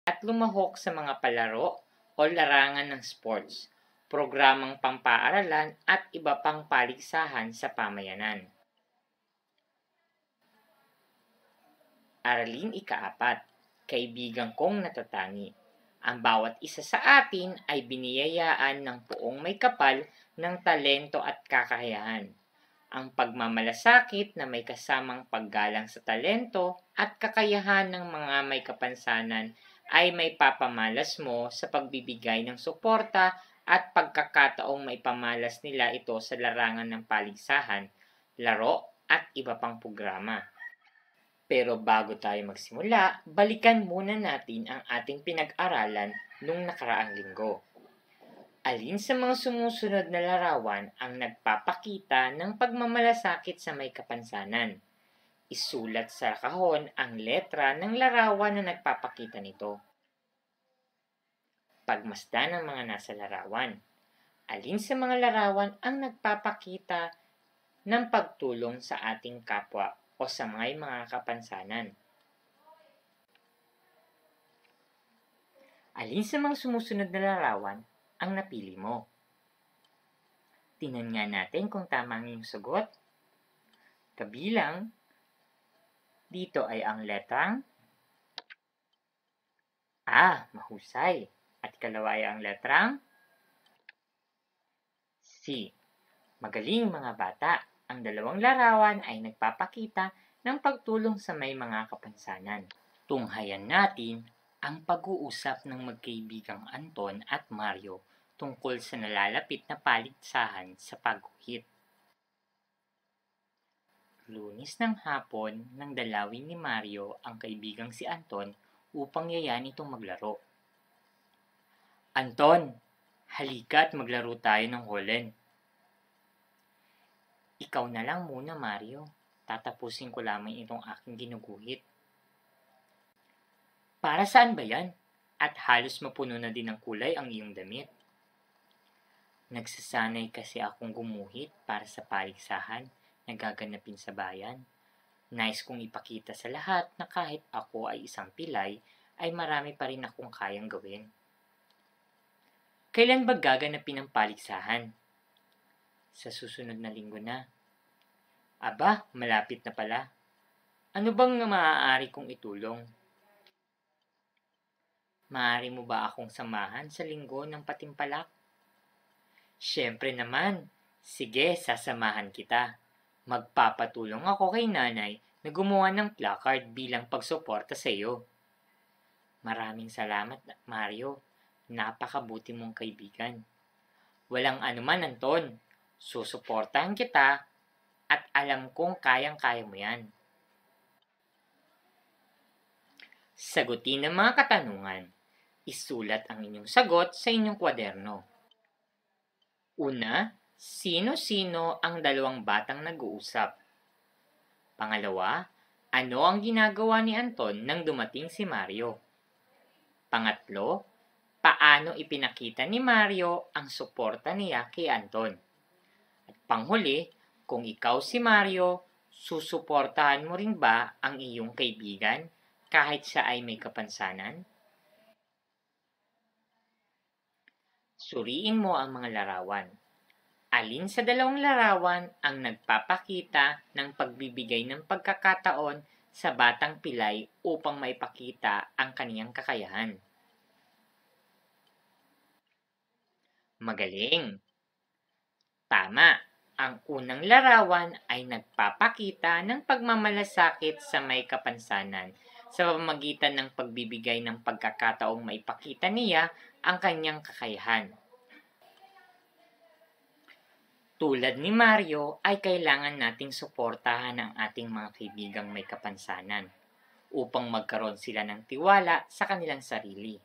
At lumahok sa mga palaro o larangan ng sports, programang pampaaralan at iba pang paligsahan sa pamayanan. Aralin ika-4, kaibigan kong natatangi. Ang bawat isa sa atin ay biniyayaan ng poong may kapal ng talento at kakayahan. Ang pagmamalasakit na may kasamang paggalang sa talento at kakayahan ng mga may kapansanan ay may papamalas mo sa pagbibigay ng suporta at pagkakataong maipamalas nila ito sa larangan ng paligsahan, laro at iba pang programa. Pero bago tayo magsimula, balikan muna natin ang ating pinag-aralan nung nakaraang linggo. Alin sa mga sumusunod na larawan ang nagpapakita ng pagmamalasakit sa may kapansanan? Isulat sa kahon ang letra ng larawan na nagpapakita nito. Pagmasdan ang mga nasa larawan. Alin sa mga larawan ang nagpapakita ng pagtulong sa ating kapwa o sa mga kapansanan? Alin sa mga sumusunod na larawan ang napili mo? Tingnan nga natin kung tama ang iyong sagot. Kabilang dito ay ang letrang A, mahusay. At ikalawa ay ang letrang C, magaling mga bata. Ang dalawang larawan ay nagpapakita ng pagtulong sa may mga kapansanan. Tunghayan natin ang pag-uusap ng magkaibigang Anton at Mario tungkol sa nalalapit na paligsahan sa pagguhit. Lunes ng hapon nang dalawin ni Mario ang kaibigang si Anton upang yayain itong maglaro. Anton, halika at maglaro tayo ng holen. Ikaw na lang muna, Mario. Tatapusin ko lamang itong aking ginuguhit. Para saan ba yan? At halos mapuno na din ng kulay ang iyong damit. Nagsasanay kasi akong gumuhit para sa paligsahan na gaganapin sa bayan. Nais kong ipakita sa lahat na kahit ako ay isang pilay, ay marami pa rin akong kayang gawin. Kailan ba gaganapin ang paligsahan? Sa susunod na linggo na. Aba, malapit na pala. Ano bang maaari kong itulong? Maaari mo ba akong samahan sa linggo ng patimpalak? Siyempre naman. Sige, sasamahan kita. Magpapatulong ako kay nanay na gumawa ng placard bilang pagsuporta sa iyo. Maraming salamat, Mario. Napakabuti mong kaibigan. Walang anuman, Anton. Susuportahan kita at alam kong kayang-kaya mo yan. Sagutin ang mga katanungan. Isulat ang inyong sagot sa inyong kwaderno. Una, sino-sino ang dalawang batang nag-uusap? Pangalawa, ano ang ginagawa ni Anton nang dumating si Mario? Pangatlo, paano ipinakita ni Mario ang suporta niya kay Anton? At panghuli, kung ikaw si Mario, susuportahan mo rin ba ang iyong kaibigan kahit siya ay may kapansanan? Suriin mo ang mga larawan. Alin sa dalawang larawan ang nagpapakita ng pagbibigay ng pagkakataon sa batang pilay upang maipakita ang kaniyang kakayahan? Magaling! Tama! Ang unang larawan ay nagpapakita ng pagmamalasakit sa may kapansanan sa pamamagitan ng pagbibigay ng pagkakataong maipakita niya ang kanyang kakayahan. Tulad ni Mario ay kailangan nating suportahan ang ating mga kaibigang may kapansanan upang magkaroon sila ng tiwala sa kanilang sarili.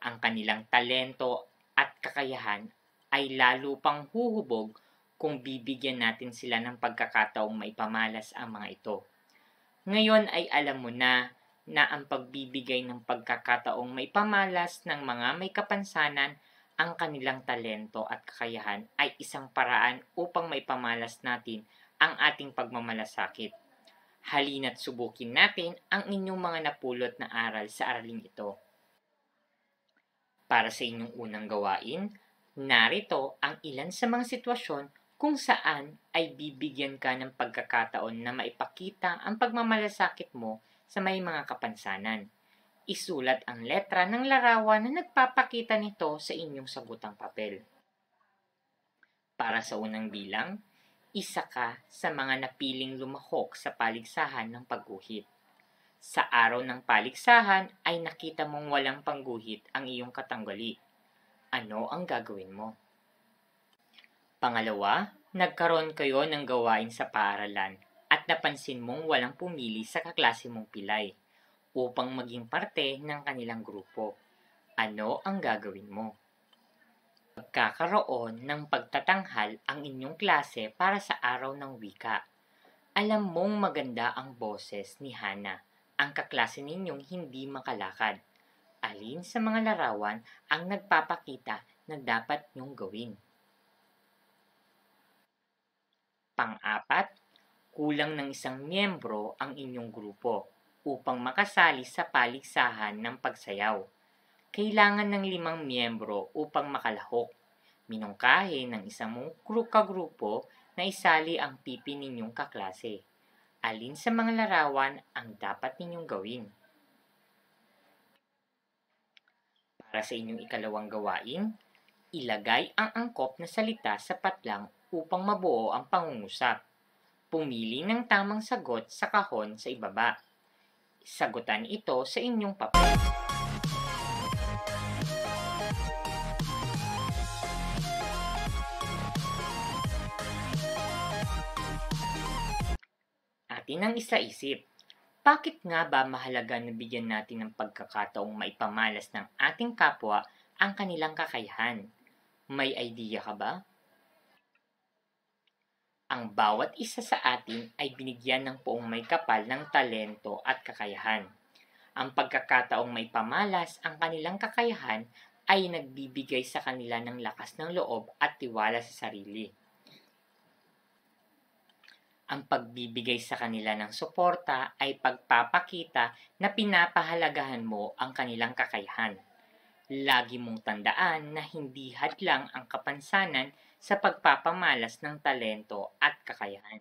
Ang kanilang talento at kakayahan ay lalo pang huhubog kung bibigyan natin sila ng pagkakataong maipamalas ang mga ito. Ngayon ay alam mo na ang pagbibigay ng pagkakataong maipamalas ng mga may kapansanan ang kanilang talento at kakayahan ay isang paraan upang maipamalas natin ang ating pagmamalasakit. Halina't subukin natin ang inyong mga napulot na aral sa araling ito. Para sa inyong unang gawain, narito ang ilan sa mga sitwasyon kung saan ay bibigyan ka ng pagkakataon na maipakita ang pagmamalasakit mo sa may mga kapansanan. Isulat ang letra ng larawan na nagpapakita nito sa inyong sagutang papel. Para sa unang bilang, isa ka sa mga napiling lumahok sa paligsahan ng pagguhit. Sa araw ng paligsahan ay nakita mong walang pangguhit ang iyong katanggali. Ano ang gagawin mo? Pangalawa, nagkaroon kayo ng gawain sa paaralan at napansin mong walang pumili sa kaklase mong pilay upang maging parte ng kanilang grupo. Ano ang gagawin mo? Magkakaroon ng pagtatanghal ang inyong klase para sa araw ng wika. Alam mong maganda ang boses ni Hana, ang kaklase ninyong hindi makalakad. Alin sa mga larawan ang nagpapakita na dapat niyong gawin? Pang-apat, kulang ng isang miyembro ang inyong grupo upang makasali sa paligsahan ng pagsayaw. Kailangan ng 5 miyembro upang makalahok. Minungkahi ng isang kagrupo na isali ang pipi ninyong kaklase. Alin sa mga larawan ang dapat ninyong gawin? Para sa inyong ikalawang gawain, ilagay ang angkop na salita sa patlang upang mabuo ang pangungusap. Pumili ng tamang sagot sa kahon sa ibaba. Sagutan ito sa inyong papel. Atin ang isa-isip. Bakit nga ba mahalaga na bigyan natin ng pagkakataong maipamalas ng ating kapwa ang kanilang kakayahan? May idea ka ba? Ang bawat isa sa atin ay binigyan ng poong may kapal ng talento at kakayahan. Ang pagkakataong maipamalas ang kanilang kakayahan ay nagbibigay sa kanila ng lakas ng loob at tiwala sa sarili. Ang pagbibigay sa kanila ng suporta ay pagpapakita na pinapahalagahan mo ang kanilang kakayahan. Lagi mong tandaan na hindi hadlang ang kapansanan sa pagpapamalas ng talento at kakayahan.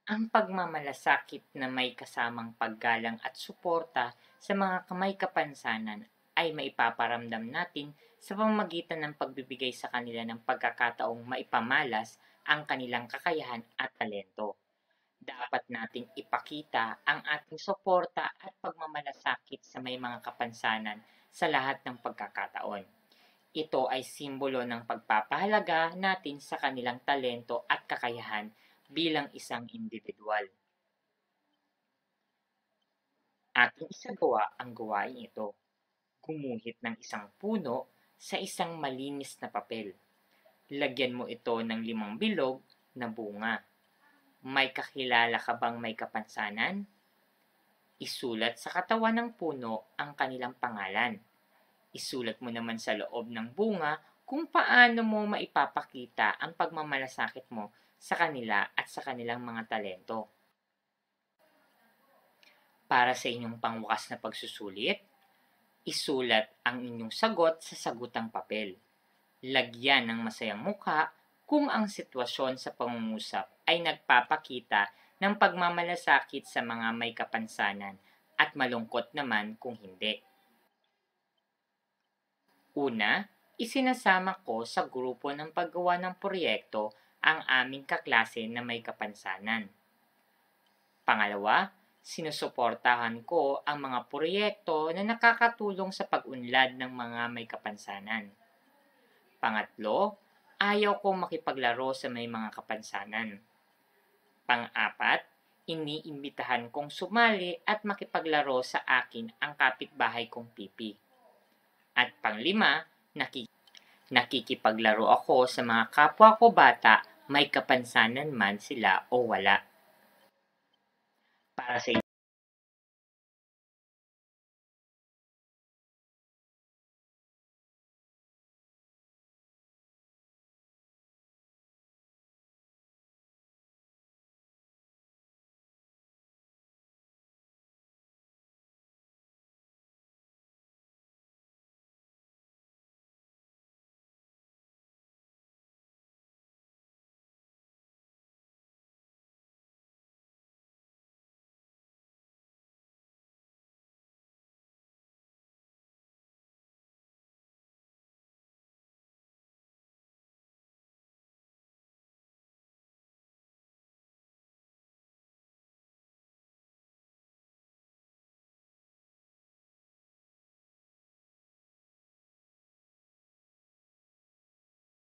Ang pagmamalasakit na may kasamang paggalang at suporta sa mga kamay kapansanan ay maipaparamdam natin sa pamamagitan ng pagbibigay sa kanila ng pagkakataong maipamalas ang kanilang kakayahan at talento. Dapat nating ipakita ang ating suporta at pagmamalasakit sa may mga kapansanan sa lahat ng pagkakataon. Ito ay simbolo ng pagpapahalaga natin sa kanilang talento at kakayahan bilang isang individual. Ating isagawa ang gawain ito. Gumuhit ng isang puno sa isang malinis na papel. Lagyan mo ito ng 5 bilog na bunga. May kakilala ka bang may kapansanan? Isulat sa katawan ng puno ang kanilang pangalan. Isulat mo naman sa loob ng bunga kung paano mo maipapakita ang pagmamalasakit mo sa kanila at sa kanilang mga talento. Para sa inyong pangwakas na pagsusulit, isulat ang inyong sagot sa sagutang papel. Lagyan ng masayang mukha kung ang sitwasyon sa pangungusap ay nagpapakita ng pagmamalasakit sa mga may kapansanan at malungkot naman kung hindi. Una, isinasama ko sa grupo ng paggawa ng proyekto ang aming kaklase na may kapansanan. Pangalawa, sinusuportahan ko ang mga proyekto na nakakatulong sa pag-unlad ng mga may kapansanan. Pangatlo, Ayaw kong makipaglaro sa may mga kapansanan. Pang-apat, iniimbitahan kong sumali at makipaglaro sa akin ang kapitbahay kong pipi. At pang-lima, nakikipaglaro ako sa mga kapwa ko bata, may kapansanan man sila o wala. Para sa